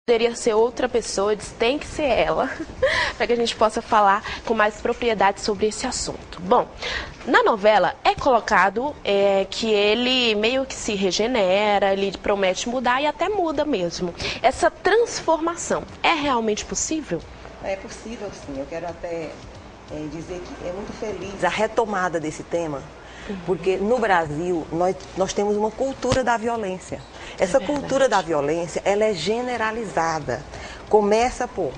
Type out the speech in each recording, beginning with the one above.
Poderia ser outra pessoa, diz, tem que ser ela, para que a gente possa falar com mais propriedade sobre esse assunto. Bom, na novela é colocado que ele meio que se regenera, ele promete mudar e até muda mesmo. Essa transformação é realmente possível? É possível, sim. Eu quero até dizer que é muito feliz a retomada desse tema, porque no Brasil nós temos uma cultura da violência. Essa cultura da violência, ela é generalizada. Começa por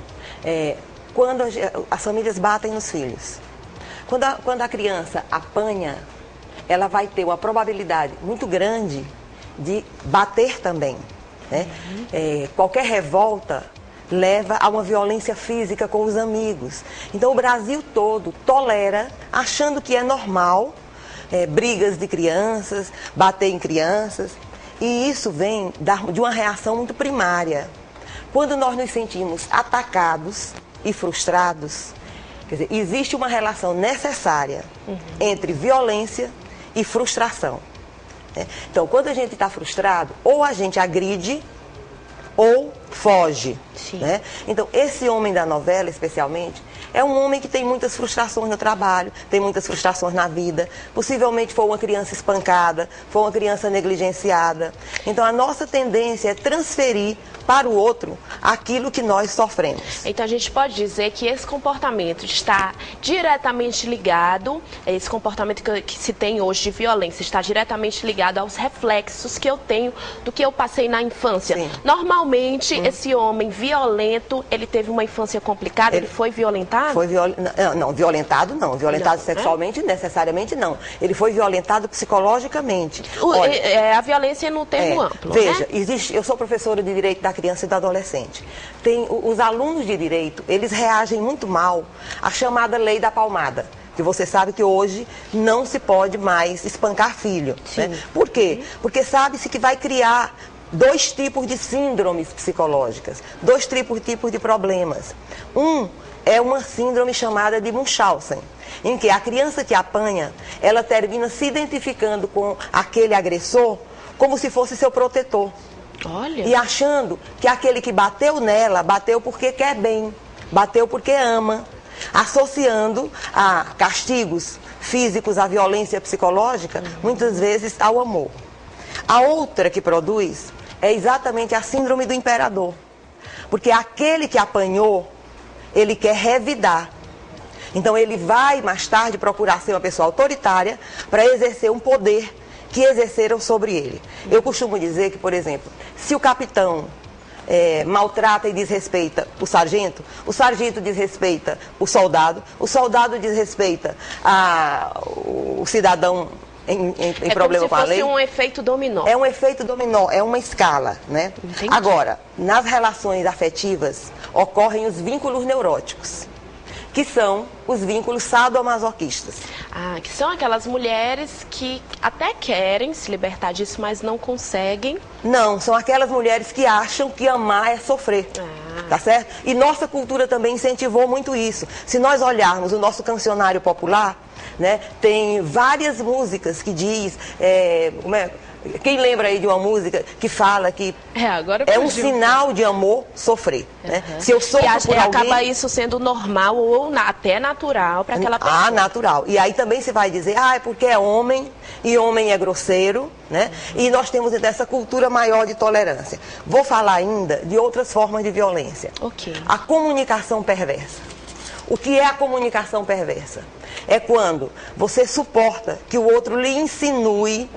quando as famílias batem nos filhos. Quando a criança apanha, ela vai ter uma probabilidade muito grande de bater também, né? Qualquer revolta leva a uma violência física com os amigos. Então o Brasil todo tolera, achando que é normal, brigas de crianças, bater em crianças. E isso vem de uma reação muito primária. Quando nós nos sentimos atacados e frustrados, quer dizer, existe uma relação necessária entre violência e frustração. Então, quando a gente está frustrado, ou a gente agride ou foge. Né? Então, esse homem da novela, especialmente, é um homem que tem muitas frustrações no trabalho, tem muitas frustrações na vida. Possivelmente foi uma criança espancada, foi uma criança negligenciada. Então, a nossa tendência é transferir para o outro aquilo que nós sofremos. Então, a gente pode dizer que esse comportamento está diretamente ligado, esse comportamento que se tem hoje de violência, está diretamente ligado aos reflexos que eu tenho do que eu passei na infância. Sim. Normalmente, esse homem violento, ele teve uma infância complicada, ele foi violentado? Não, violentado não. Violentado sexualmente, necessariamente não. Ele foi violentado psicologicamente. Olha, a violência no termo amplo, veja, né? Eu sou professora de Direito da Criança e do Adolescente. Os alunos de Direito, eles reagem muito mal à chamada Lei da Palmada. Que você sabe que hoje não se pode mais espancar filho. Né? Por quê? Porque sabe-se que vai criar dois tipos de síndromes psicológicas, dois tipos de problemas. Um é uma síndrome chamada de Munchausen, em que a criança que apanha, ela termina se identificando com aquele agressor como se fosse seu protetor. Olha. E achando que aquele que bateu nela, bateu porque quer bem, bateu porque ama, associando a castigos físicos, à violência psicológica, muitas vezes ao amor. A outra que produz é exatamente a síndrome do imperador, porque aquele que apanhou, ele quer revidar. Então ele vai mais tarde procurar ser uma pessoa autoritária para exercer um poder que exerceram sobre ele. Eu costumo dizer que, por exemplo, se o capitão maltrata e desrespeita o sargento desrespeita o soldado desrespeita o cidadão em problema com a lei. É como se fosse um efeito dominó. É um efeito dominó, é uma escala, né? Entendi. Agora, nas relações afetivas ocorrem os vínculos neuróticos, que são os vínculos sadomasoquistas. Que são aquelas mulheres que até querem se libertar disso, mas não conseguem. Não, são aquelas mulheres que acham que amar é sofrer. Tá certo? E nossa cultura também incentivou muito isso. Se nós olharmos o nosso cancionário popular, né, tem várias músicas que diz... Quem lembra aí de uma música que fala que é um sinal de amor sofrer, né? Se eu sofro por alguém... acaba isso sendo normal ou até natural para aquela pessoa. Natural. E aí também se vai dizer, é porque é homem e homem é grosseiro, né? E nós temos essa cultura maior de tolerância. Vou falar ainda de outras formas de violência. A comunicação perversa. O que é a comunicação perversa? É quando você suporta que o outro lhe insinue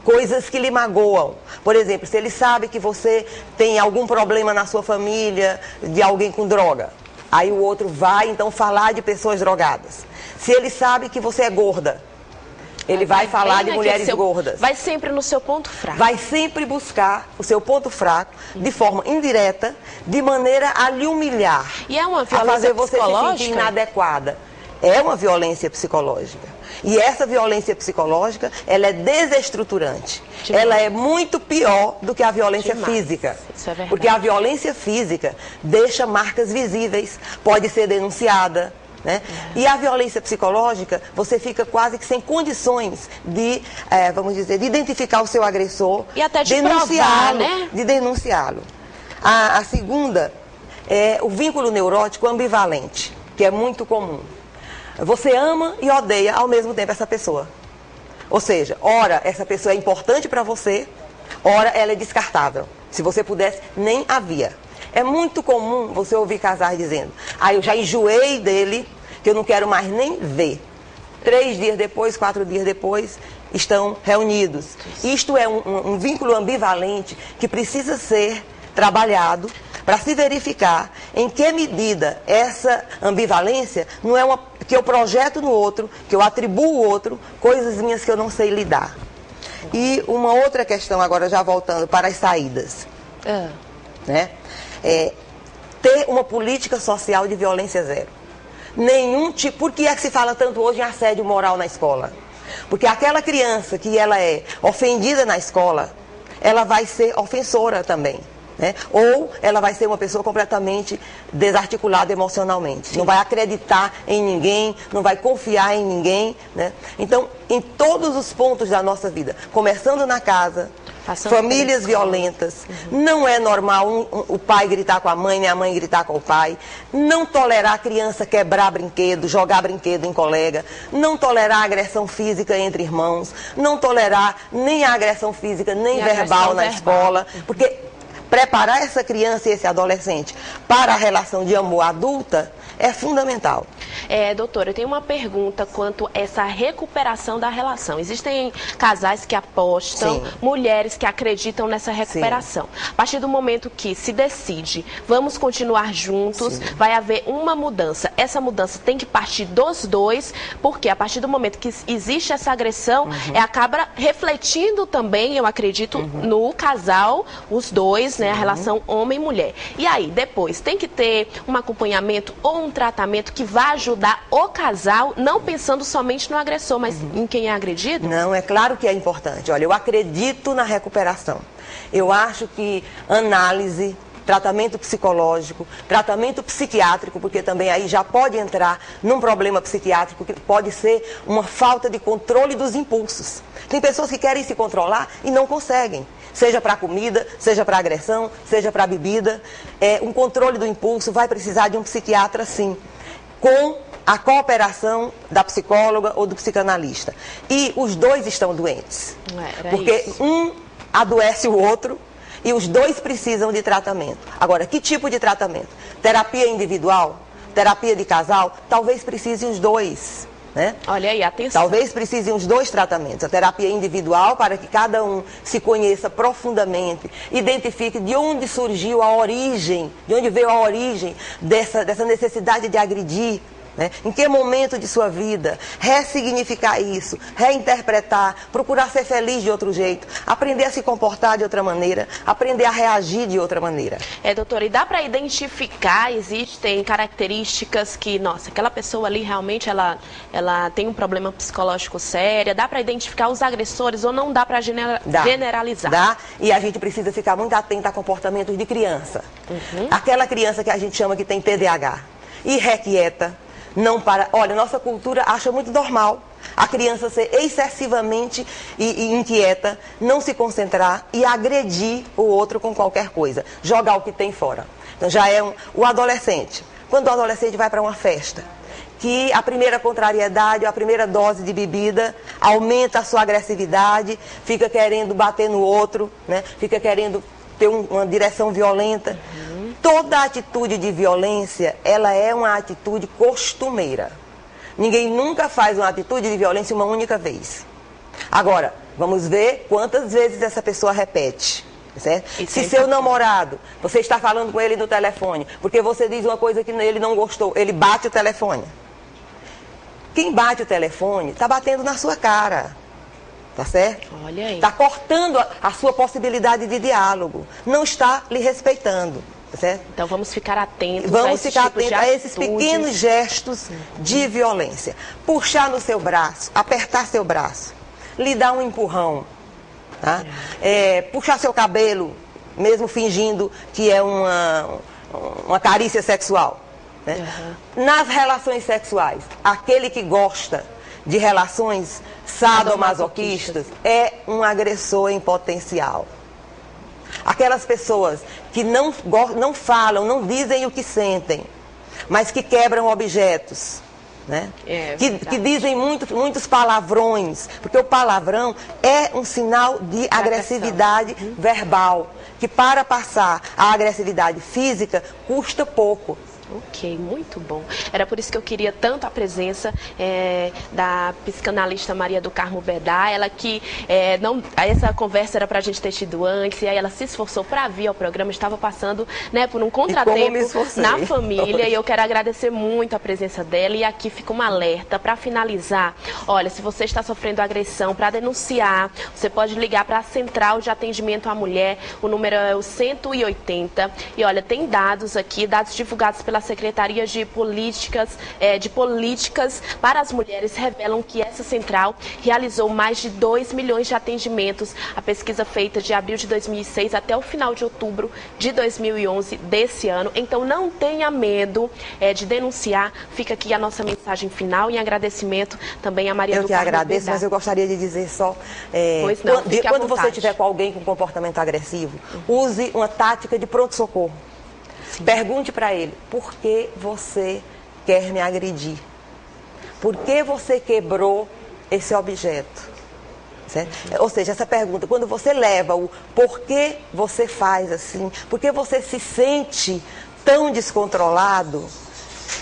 coisas que lhe magoam. Por exemplo, se ele sabe que você tem algum problema na sua família, de alguém com droga, aí o outro vai então falar de pessoas drogadas. Se ele sabe que você é gorda, ele vai falar de mulheres gordas. Vai sempre no seu ponto fraco. Vai sempre buscar o seu ponto fraco, de forma indireta, de maneira a lhe humilhar. E é uma violência a fazer você psicológica? Se sentir inadequada. É uma violência psicológica. E essa violência psicológica, ela é desestruturante. Ela é muito pior do que a violência física. Isso é verdade. Porque a violência física deixa marcas visíveis, pode ser denunciada. Né? E a violência psicológica, você fica quase que sem condições de, vamos dizer, de identificar o seu agressor, e até de provar, né? de denunciá-lo. A segunda é o vínculo neurótico ambivalente, que é muito comum. Você ama e odeia ao mesmo tempo essa pessoa. Ou seja, ora essa pessoa é importante para você, ora ela é descartável. Se você pudesse, nem havia. É muito comum você ouvir casais dizendo: eu já enjoei dele, que eu não quero mais nem ver. 3 dias depois, 4 dias depois, estão reunidos. Isto é um vínculo ambivalente que precisa ser trabalhado para se verificar em que medida essa ambivalência não é uma que eu projeto no outro, que eu atribuo ao outro, coisas minhas que eu não sei lidar. E uma outra questão, agora já voltando para as saídas. Né? Ter uma política social de violência zero. Nenhum tipo. Por que é que se fala tanto hoje em assédio moral na escola? Porque aquela criança que ela é ofendida na escola, ela vai ser ofensora também. Né? Ou ela vai ser uma pessoa completamente desarticulada emocionalmente. Sim. Não vai acreditar em ninguém, não vai confiar em ninguém. Né? Então, em todos os pontos da nossa vida, começando na casa, famílias violentas, não é normal o pai gritar com a mãe, nem a mãe gritar com o pai, não tolerar a criança quebrar brinquedo, jogar brinquedo em colega, não tolerar a agressão física entre irmãos, não tolerar nem a agressão física, nem verbal na escola, porque preparar essa criança e esse adolescente para a relação de amor adulta é fundamental. Doutora, eu tenho uma pergunta quanto a essa recuperação da relação. Existem casais que apostam, sim, mulheres que acreditam nessa recuperação. Sim. A partir do momento que se decide, vamos continuar juntos, sim, vai haver uma mudança. Essa mudança tem que partir dos dois, porque a partir do momento que existe essa agressão, acaba refletindo também, eu acredito, no casal, os dois, né, a relação homem e mulher. E aí, depois, tem que ter um acompanhamento ou um tratamento que vá ajudar o casal, não pensando somente no agressor, mas em quem é agredido? Não, é claro que é importante. Olha, eu acredito na recuperação. Eu acho que análise, tratamento psicológico, tratamento psiquiátrico, porque também aí já pode entrar num problema psiquiátrico que pode ser uma falta de controle dos impulsos. Tem pessoas que querem se controlar e não conseguem. Seja para comida, seja para agressão, seja para bebida. Um controle do impulso vai precisar de um psiquiatra, sim, com a cooperação da psicóloga ou do psicanalista. E os dois estão doentes. Porque um adoece o outro e os dois precisam de tratamento. Agora, que tipo de tratamento? Terapia individual? Terapia de casal? Talvez precise os dois. Né? Olha aí, atenção. Talvez precisem os dois tratamentos. A terapia individual, para que cada um se conheça profundamente, identifique de onde surgiu a origem, de onde veio a origem dessa necessidade de agredir. Né? Em que momento de sua vida, ressignificar isso, reinterpretar, procurar ser feliz de outro jeito, aprender a se comportar de outra maneira, aprender a reagir de outra maneira. Doutora, e dá para identificar, existem características que, nossa, aquela pessoa ali realmente ela tem um problema psicológico sério, dá para identificar os agressores ou não dá para generalizar? Dá, e a gente precisa ficar muito atento a comportamentos de criança. Aquela criança que a gente chama que tem TDAH, irrequieta, não para. Olha, nossa cultura acha muito normal a criança ser excessivamente inquieta, não se concentrar e agredir o outro com qualquer coisa, jogar o que tem fora. Então já é o adolescente. Quando o adolescente vai para uma festa, que a primeira contrariedade, a primeira dose de bebida aumenta a sua agressividade, fica querendo bater no outro, né? Fica querendo ter uma direção violenta. Toda atitude de violência, ela é uma atitude costumeira. Ninguém nunca faz uma atitude de violência uma única vez. Agora, vamos ver quantas vezes essa pessoa repete. Certo? Se seu namorado, você está falando com ele no telefone, porque você diz uma coisa que ele não gostou, ele bate o telefone. Quem bate o telefone está batendo na sua cara. Tá certo? Olha aí. Está cortando a sua possibilidade de diálogo. Não está lhe respeitando. Certo? Então vamos ficar atentos a esses pequenos gestos de violência. Puxar no seu braço, apertar seu braço, lhe dar um empurrão, tá? Puxar seu cabelo, mesmo fingindo que é uma carícia sexual. Né? Nas relações sexuais, aquele que gosta de relações sadomasoquistas é um agressor em potencial. aquelas pessoas que não falam, não dizem o que sentem, mas que quebram objetos. Né? Que dizem muitos palavrões, porque o palavrão é um sinal de agressividade verbal, que para passar a agressividade física custa pouco. Ok, muito bom. Era por isso que eu queria tanto a presença da psicanalista Maria do Carmo Bedá, ela que essa conversa era para a gente ter tido antes, e aí ela se esforçou para vir ao programa, estava passando, né, por um contratempo na família, e eu quero agradecer muito a presença dela, e aqui fica um alerta para finalizar. Olha, se você está sofrendo agressão, para denunciar, você pode ligar para a Central de Atendimento à Mulher, o número é o 180, e olha, tem dados aqui, dados divulgados pela Secretaria de Políticas para as Mulheres revelam que essa central realizou mais de 2 milhões de atendimentos. A pesquisa feita de abril de 2006 até o final de outubro de 2011 desse ano. Então não tenha medo de denunciar. Fica aqui a nossa mensagem final em agradecimento também a Maria do Carmo. Eu que agradeço, mas eu gostaria de dizer só, quando você estiver com alguém com comportamento agressivo, use uma tática de pronto-socorro. Pergunte para ele, por que você quer me agredir? Por que você quebrou esse objeto? Certo? Ou seja, essa pergunta, quando você leva o por que você faz assim, por que você se sente tão descontrolado,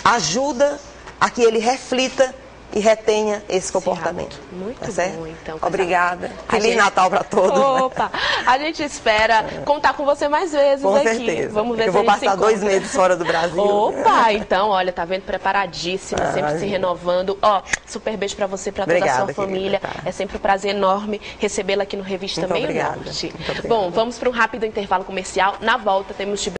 ajuda a que ele reflita e retenha esse comportamento. Muito bom, então. Obrigada. Feliz Natal para todos. Opa, a gente espera contar com você mais vezes com aqui. Certeza. Vamos ver eu se vou passar 2 meses fora do Brasil. Opa, então, olha, tá vendo? Preparadíssima, sempre se renovando. Ó, super beijo para você, para toda a sua família. É sempre um prazer enorme recebê-la aqui no Revista Meio Norte. Bom, vamos para um rápido intervalo comercial. Na volta temos de